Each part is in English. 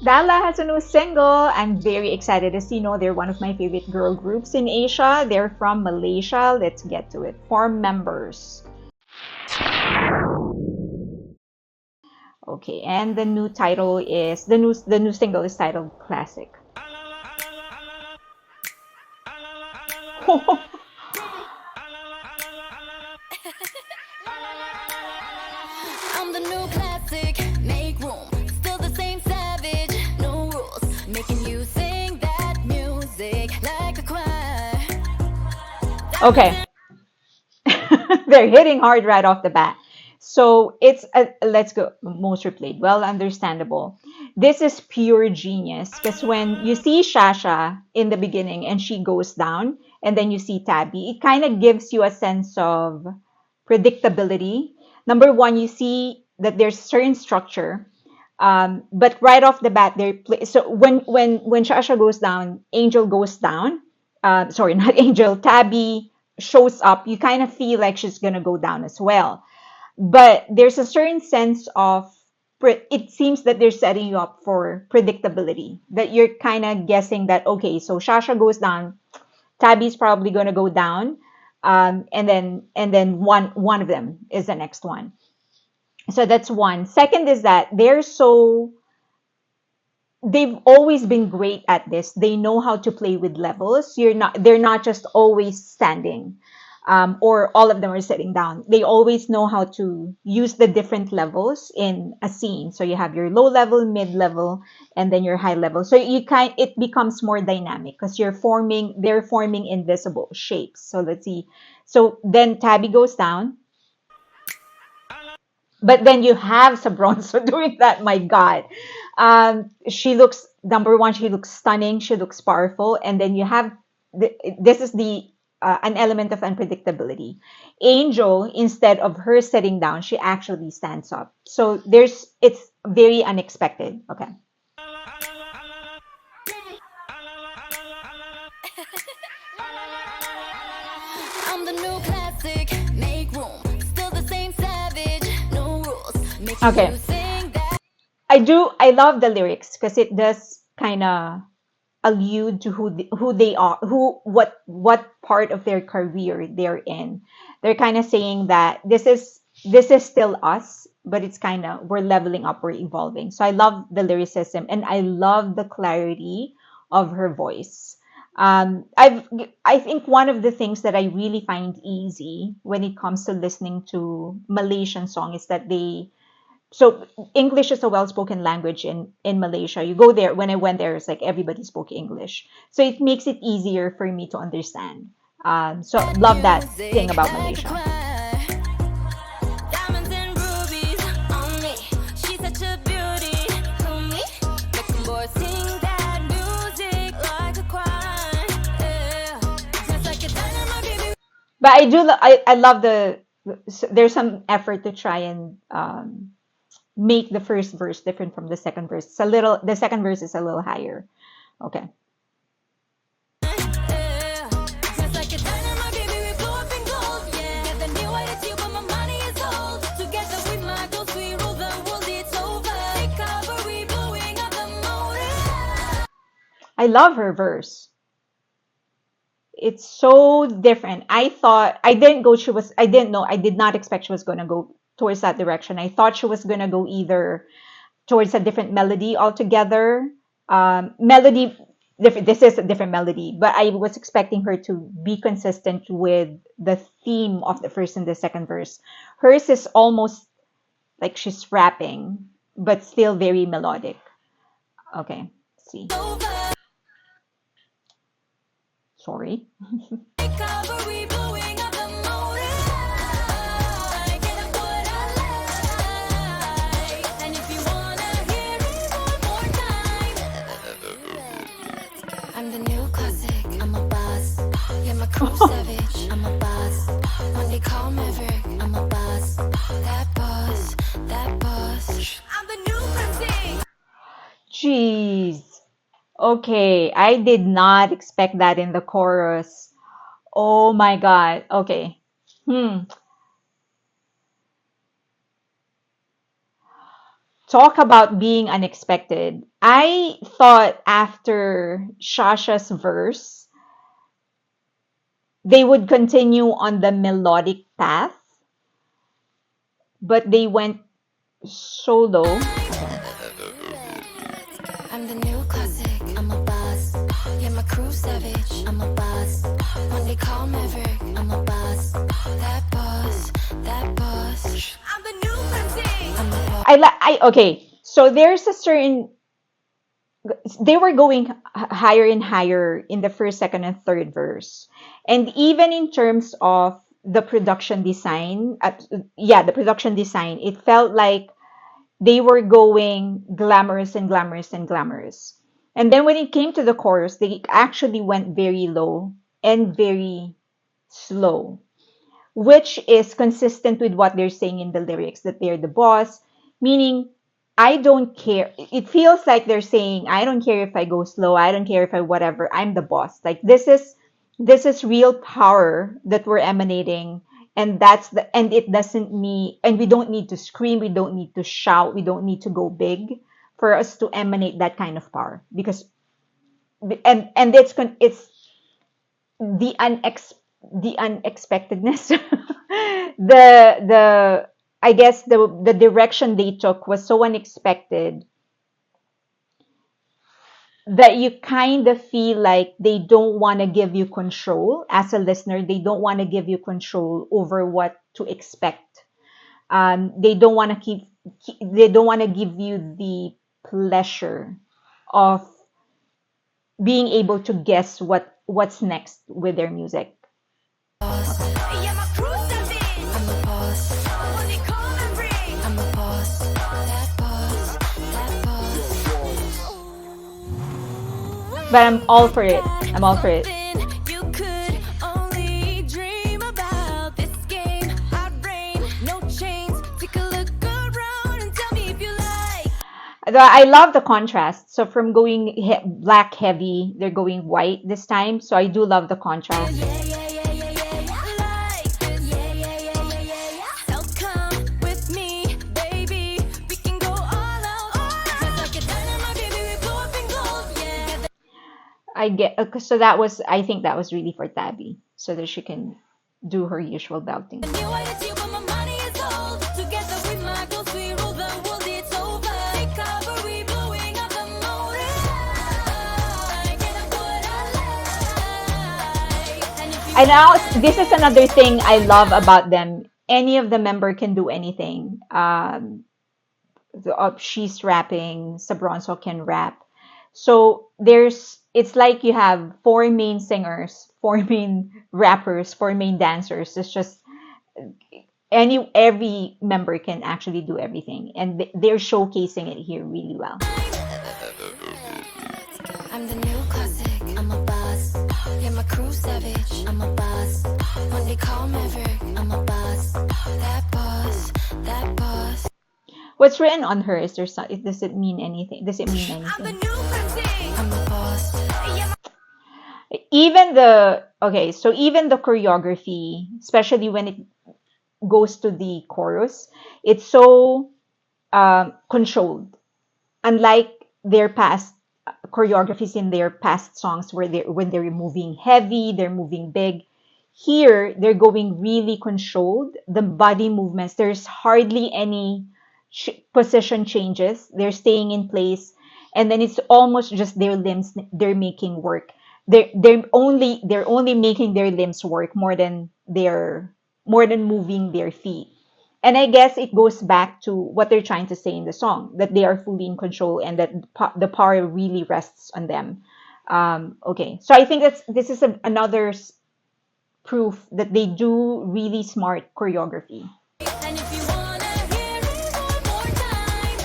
Dolla has a new single. I'm very excited. As you know, they're one of my favorite girl groups in Asia. They're from Malaysia. Let's get to it. 4 members. Okay, and the new title is the new single is titled Classic. I'm the new classic, make room. Still the same savage, no rules. Making you sing that music like a choir. Okay, they're hitting hard right off the bat. So it's a, let's go most replayed. Well, understandable. This is pure genius because when you see Shasha in the beginning and she goes down, and then you see Tabby, it kind of gives you a sense of predictability. Number one, you see that there's certain structure, but right off the bat, so when Shasha goes down, Angel goes down. Sorry, not Angel. Tabby shows up. You kind of feel like she's gonna go down as well. But there's a certain sense of it seems that they're setting you up for predictability. That you're kind of guessing that okay, so Shasha goes down, Tabby's probably gonna go down, and then one of them is the next one. So that's one. Second is that they've always been great at this. They know how to play with levels. They're not just always standing, or all of them are sitting down. They always know how to use the different levels in a scene. So you have your low level, mid level, and then your high level. So it becomes more dynamic because they're forming invisible shapes. So let's see. So then Tabby goes down, but then you have Sabronzo doing that. My God, she looks number one. She looks stunning. She looks powerful, and then you have this is the an element of unpredictability. Angel, instead of her sitting down, she actually stands up. So it's very unexpected. Okay. I'm the new classic, make room. Still the same savage, no rules. Making Okay. you sing that. I love the lyrics because it does kind of allude to who they are, what part of their career they're in. They're kind of saying that this is still us, but it's kind of we're leveling up, we're evolving. So I love the lyricism and I love the clarity of her voice. I think one of the things that I really find easy when it comes to listening to Malaysian song is that so English is a well-spoken language in Malaysia. You go there. When I went there, it's like everybody spoke English, so it makes it easier for me to understand. So love that thing Music about like a Malaysia. choir. Diamonds and rubies on me. She's such a beauty to me. Making boys sing that music like a choir. Yeah. Just like a dynamite, baby. But I love there's some effort to try and make the first verse different from the second verse. The second verse is a little higher. Okay. Yeah. Just like a dynamite, baby, we blow up in gold. Yeah. Get the new attitude, but my money is old. Together with my ghost, we rule the world. It's over. Take cover, we blowing up the motor. I love her verse. It's so different. I didn't know, I did not expect she was going to go towards that direction. I thought she was going to go either towards a different melody altogether. This is a different melody, but I was expecting her to be consistent with the theme of the first and the second verse. Hers is almost like she's rapping, but still very melodic. Okay, see. Sorry. Take cover, we blowing up the motor. Get up what I like. And if you wanna hear it one more time, I'm the new classic. I'm a boss. Yeah, my crew savage. I'm a boss. When they call Maverick, I'm a boss. That boss, that boss. I'm the new classic. Jeez. Okay, I did not expect that in the chorus. Oh my God. Okay. Hmm. Talk about being unexpected. I thought after Shasha's verse, they would continue on the melodic path, but they went solo. Okay. I'm the new classic, I'm a boss. Yeah, my crew savage, I'm a boss. When they call Maverick, I'm a boss. That boss, that boss. I'm the new classic, I'm a boss. Okay. So there's a certain, they were going higher and higher in the first, second, and third verse. And even in terms of the production design, yeah, the production design, it felt like they were going glamorous and glamorous and glamorous. And then when it came to the chorus, they actually went very low and very slow, which is consistent with what they're saying in the lyrics, that they're the boss, meaning I don't care. It feels like they're saying, I don't care if I go slow, I don't care if I whatever, I'm the boss. Like this is real power that we're emanating, and it doesn't need, and we don't need to scream, we don't need to shout, we don't need to go big for us to emanate that kind of power, because and it's the unexpectedness, the I guess the direction they took was so unexpected that you kind of feel like they don't want to give you control as a listener. They don't want to give you control over what to expect. They don't want to they don't want to give you the pleasure of being able to guess what's next with their music. Yeah, my crew savage, I'm a boss. When they call Maverick, I'm a boss. That boss, that boss. But I'm all for it. I'm all for it. You could only dream about this game. Hot rain, no chains. Take a look around and tell me if you like. I love the contrast. So from going black heavy, they're going white this time. So I do love the contrast. Yeah, yeah, yeah, yeah, yeah, yeah. Like this. Yeah, yeah, yeah, yeah, yeah, yeah. So come with me, baby. We can go all out, all out. Just like a dynamite, baby, we blow up in gold. Yeah. I get so that was, I think that was really for Tabby, so that she can do her usual belting. New identity when my money is old. Together with my ghost, we rule the world, it's over. Take cover, we blowing up the motor. Get up what I like. And if you And now this is another thing I love about them. Any of the member can do anything. She's rapping, Sabronzo can rap. So it's like you have four main singers, four main rappers, four main dancers. It's just every member can actually do everything, and they're showcasing it here really well. I'm the new classic, I'm a boss. Yeah, my crew savage, I'm a boss. When they call Maverick, I'm a boss. That boss, that boss. What's written on her? Is there does it mean anything? Does it mean I'm the anything? new classic, I'm a boss. Yeah, Even even the choreography, especially when it goes to the chorus, it's so controlled. Unlike their past choreographies in their past songs, where when they're moving heavy, they're moving big. Here, they're going really controlled. The body movements, there's hardly any position changes. They're staying in place, and then it's almost just their limbs they're making work. They're only making their limbs work more than moving their feet. And I guess it goes back to what they're trying to say in the song, that they are fully in control and that the power really rests on them. Okay, so I think this is another proof that they do really smart choreography. and if you wanna hear it one more time,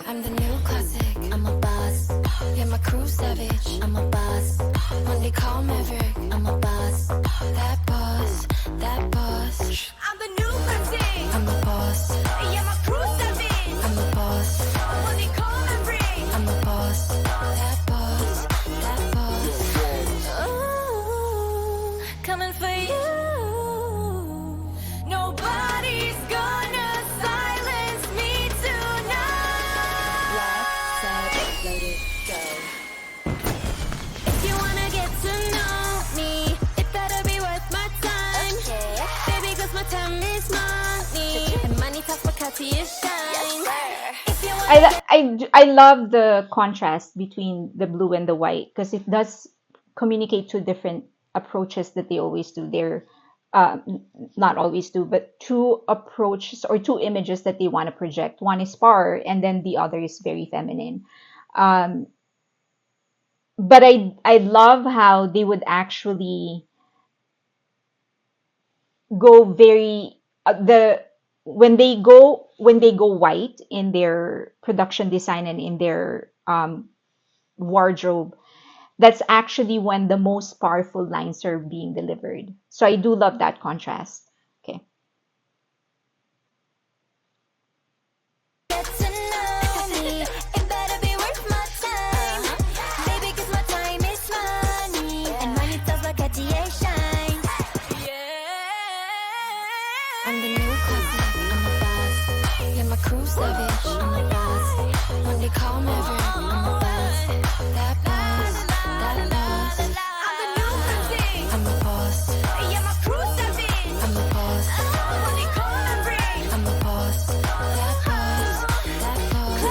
I'm the new classic, I'm a boss. Yeah, my crew savage, I'm a boss. When they call Maverick, I'm a boss. That boss, that boss. I'm the new classic, I'm a boss. Yeah, my crew savage, I'm a boss. When they call Maverick, I'm a boss. That boss, that boss. Ooh, coming for you. Nobody's gonna silence me. till you shine. If you wanna get I love the contrast between the blue and the white because it does communicate two different approaches that they always do. They're uh, not always do, but two approaches or two images that they want to project. One is power, and then the other is very feminine. Um, but I love how they would actually go very the when they go white in their production design and in their wardrobe. That's actually when the most powerful lines are being delivered. So I do love that contrast. Okay. to know me, it better be worth my time. Baby, 'cause my time is money, and money tells like a TA shine. I'm the new cousin, I'm the boss. Yeah, my crew savage, I'm the boss. When they call me over, I'm the boss. That boss, that boss. I'm the new cousin, I'm the boss. Yeah, my crew savage, I'm the boss. When they call me over, I'm the boss. That boss, that boss.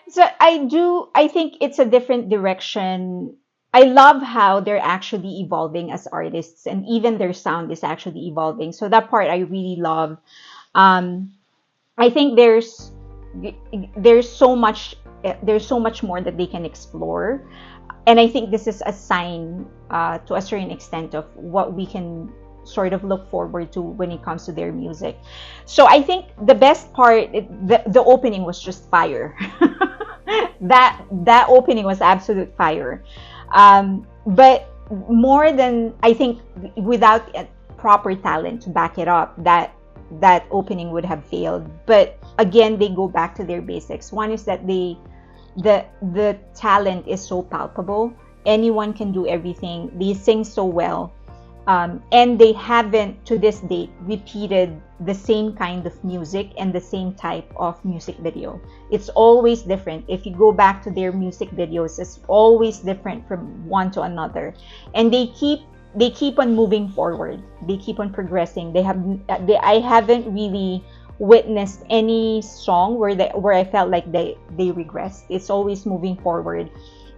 So I think it's a different direction. I love how they're actually evolving as artists and even their sound is actually evolving. So that part I really love. Um, I think there's so much there's so much more that they can explore, and I think this is a sign to a certain extent of what we can sort of look forward to when it comes to their music. So I think the best part, the opening was just fire. That opening was absolute fire. But more than I think, without proper talent to back it up, that opening would have failed. But again, they go back to their basics. One is that the talent is so palpable. Anyone can do everything. They sing so well. And they haven't, to this date, repeated the same kind of music and the same type of music video. It's always different. If you go back to their music videos, it's always different from one to another. And they keep on moving forward. They keep on progressing. I haven't really witnessed any song where I felt like they regressed. It's always moving forward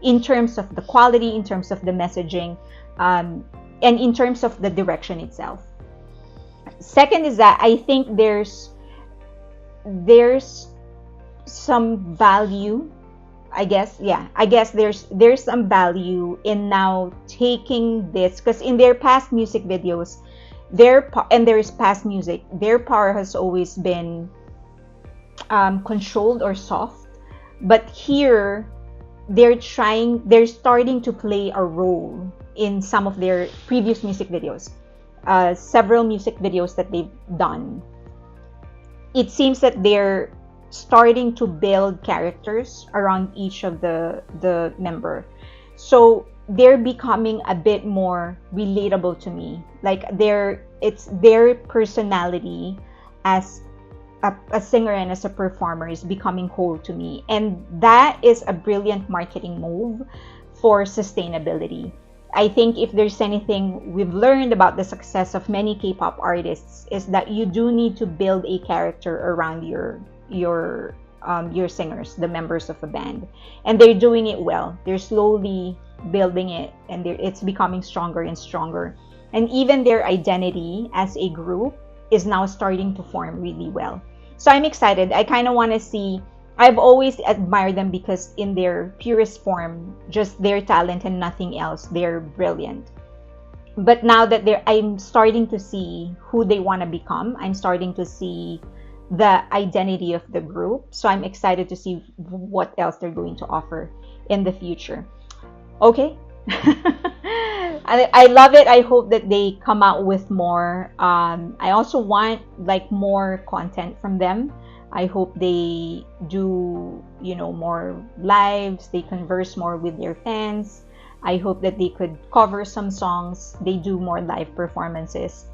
in terms of the quality, in terms of the messaging, and in terms of the direction itself. Second is that I think there's some value. I guess there's some value in now taking this, because in their past music videos, and there's past music, their power has always been controlled or soft. But here they're starting to play a role in some of their previous music videos, several music videos that they've done. It seems that they're starting to build characters around each of the member. So they're becoming a bit more relatable to me. Like it's their personality as a singer and as a performer is becoming whole to me. And that is a brilliant marketing move for sustainability. I think if there's anything we've learned about the success of many K-pop artists, is that you do need to build a character around your singers, the members of a band, and they're doing it well. They're slowly building it, and it's becoming stronger and stronger. And even their identity as a group is now starting to form really well. So I'm excited. I kind of want to see. I've always admired them because in their purest form, just their talent and nothing else, they're brilliant. But now that I'm starting to see who they want to become. I'm starting to see the identity of the group. So I'm excited to see what else they're going to offer in the future. Okay. I love it. I hope that they come out with more. I also want like more content from them. I hope they do, more lives. They converse more with their fans. I hope that they could cover some songs. They do more live performances.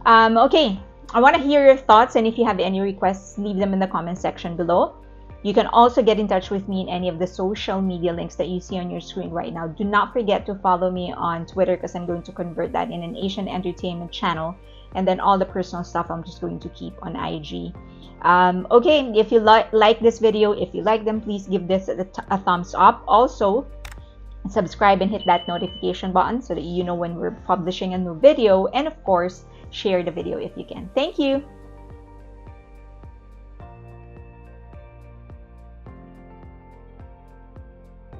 Okay, I want to hear your thoughts, and if you have any requests, leave them in the comment section below. You can also get in touch with me in any of the social media links that you see on your screen right now. Do not forget to follow me on Twitter, because I'm going to convert that in an Asian entertainment channel. and then all the personal stuff I'm just going to keep on IG. Okay, if you like this video, if you like them, please give this a thumbs up. Also, subscribe and hit that notification button so that you know when we're publishing a new video, and of course, share the video if you can. Thank you.